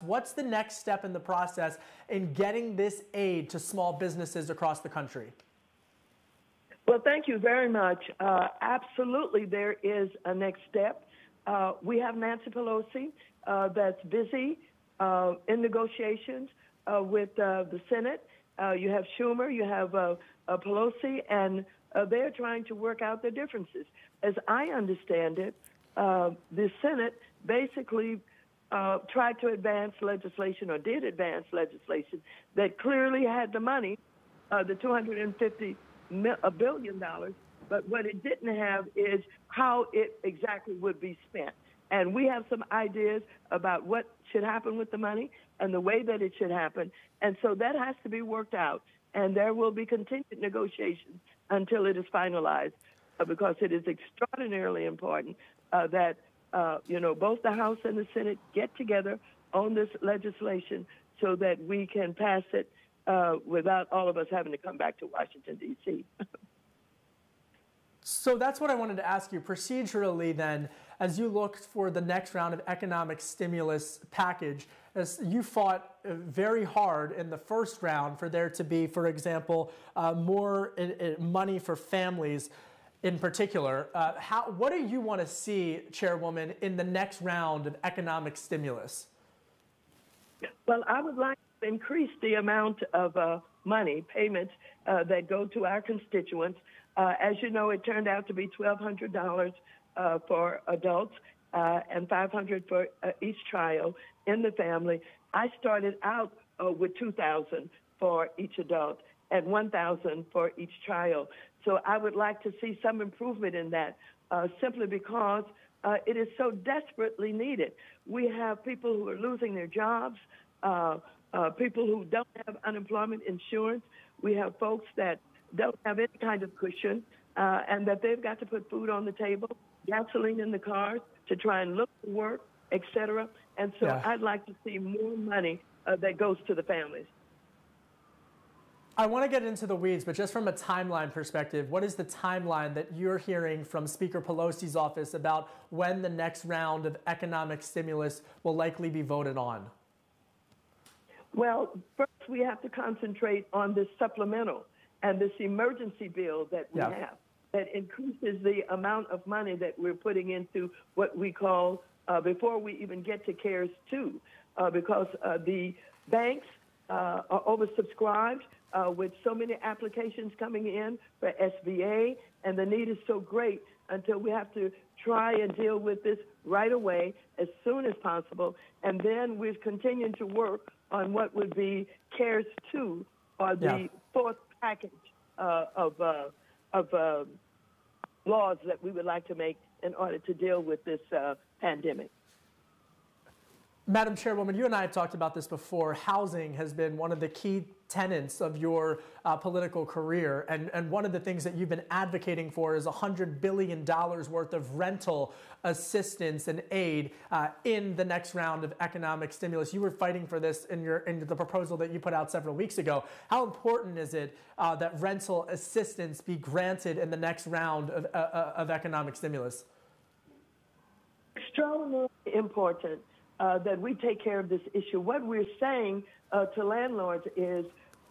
What's the next step in the process in getting this aid to small businesses across the country? Well, thank you very much. Absolutely, there is a next step. We have Nancy Pelosi that's busy in negotiations with the Senate. You have Schumer, you have Pelosi, and they're trying to work out their differences. As I understand it, the Senate basically tried to advance legislation, or did advance legislation, that clearly had the money, the $250 billion, but what it didn't have is how it exactly would be spent. And we have some ideas about what should happen with the money and the way that it should happen. And so that has to be worked out. And there will be continued negotiations until it is finalized, because it is extraordinarily important that, both the House and the Senate get together on this legislation so that we can pass it without all of us having to come back to Washington, D.C. So that's what I wanted to ask you. Procedurally, then, as you look for the next round of economic stimulus package, as you fought very hard in the first round for there to be, for example, more money for families in particular, what do you want to see, Chairwoman, in the next round of economic stimulus? Well, I would like to increase the amount of money, payments that go to our constituents. As you know, it turned out to be $1,200 for adults and $500 for each child in the family. I started out with $2,000 for each adult and $1,000 for each child. So I would like to see some improvement in that, simply because it is so desperately needed. We have people who are losing their jobs, people who don't have unemployment insurance. We have folks that don't have any kind of cushion, and that they've got to put food on the table, gasoline in the cars to try and look for work, et cetera. And so I'd like to see more money that goes to the families. I want to get into the weeds, but just from a timeline perspective, what is the timeline that you're hearing from Speaker Pelosi's office about when the next round of economic stimulus will likely be voted on? Well, first we have to concentrate on this supplemental and this emergency bill that we have that increases the amount of money that we're putting into what we call, before we even get to CARES 2, because the banks are oversubscribed with so many applications coming in for SBA, and the need is so great until we have to try and deal with this right away as soon as possible. And then we're continuing to work on what would be CARES 2, or the fourth package of laws that we would like to make in order to deal with this pandemic. Madam Chairwoman, you and I have talked about this before. Housing has been one of the key tenets of your political career, and one of the things that you've been advocating for is $100 billion worth of rental assistance and aid in the next round of economic stimulus. You were fighting for this in the proposal that you put out several weeks ago. How important is it that rental assistance be granted in the next round of economic stimulus? Extraordinarily important that we take care of this issue. What we're saying to landlords is,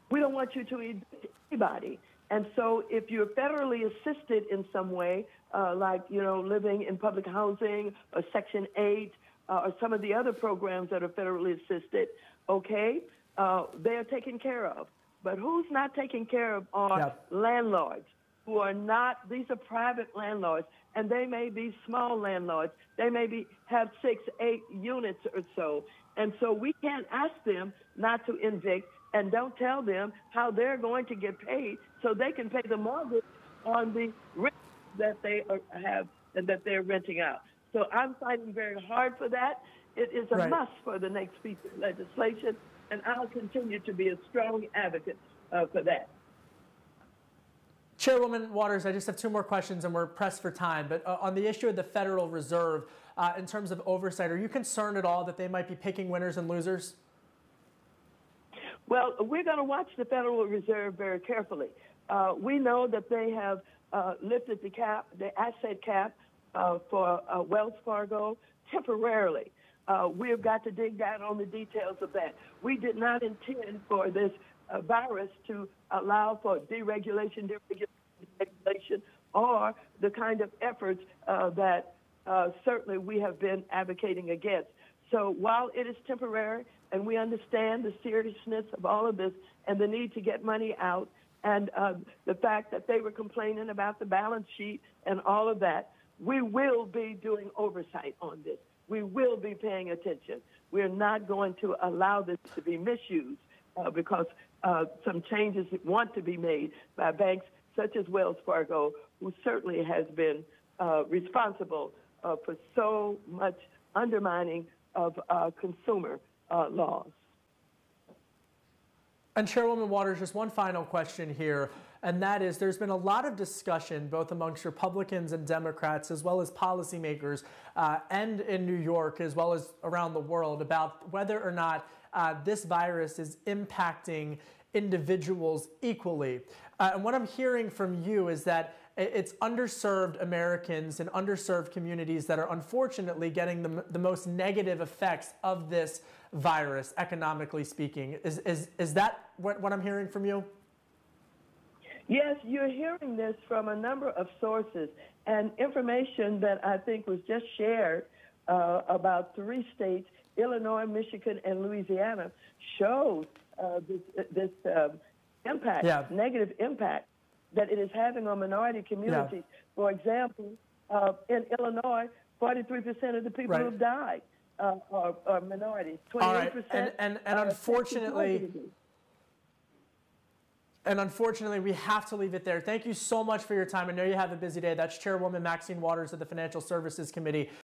we don't want you to evict anybody. And so if you're federally assisted in some way, like, living in public housing or Section 8 or some of the other programs that are federally assisted, they're taken care of. But who's not taken care of are landlords who are not, these are private landlords, and they may be small landlords. They may have 6, 8 units or so. And so we can't ask them not to evict, and don't tell them how they're going to get paid so they can pay the mortgage on the rent that they have and that they're renting out. So I'm fighting very hard for that. It is a must for the next piece of legislation, and I'll continue to be a strong advocate for that. Chairwoman Waters, I just have 2 more questions and we're pressed for time. But on the issue of the Federal Reserve, in terms of oversight, are you concerned at all that they might be picking winners and losers? Well, we're going to watch the Federal Reserve very carefully. We know that they have lifted the asset cap for Wells Fargo temporarily. we've got to dig down on the details of that. We did not intend for this virus to allow for deregulation, or the kind of efforts that certainly we have been advocating against. So while it is temporary, and we understand the seriousness of all of this and the need to get money out, and the fact that they were complaining about the balance sheet and all of that, we will be doing oversight on this. We will be paying attention. We're not going to allow this to be misused because some changes want to be made by banks such as Wells Fargo, who certainly has been responsible for so much undermining of consumer laws. And Chairwoman Waters, just one final question here, and that is there's been a lot of discussion both amongst Republicans and Democrats as well as policymakers and in New York as well as around the world about whether or not this virus is impacting individuals equally. And what I'm hearing from you is that it's underserved Americans and underserved communities that are unfortunately getting the most negative effects of this virus, economically speaking. Is that what I'm hearing from you? Yes, you're hearing this from a number of sources, and information that I think was just shared about 3 states, Illinois, Michigan, and Louisiana, shows this impact, negative impact that it is having on minority communities. Yeah. For example, in Illinois, 43% of the people who have died are minorities. 28%. All right. And unfortunately, we have to leave it there. Thank you so much for your time. I know you have a busy day. That's Chairwoman Maxine Waters of the Financial Services Committee.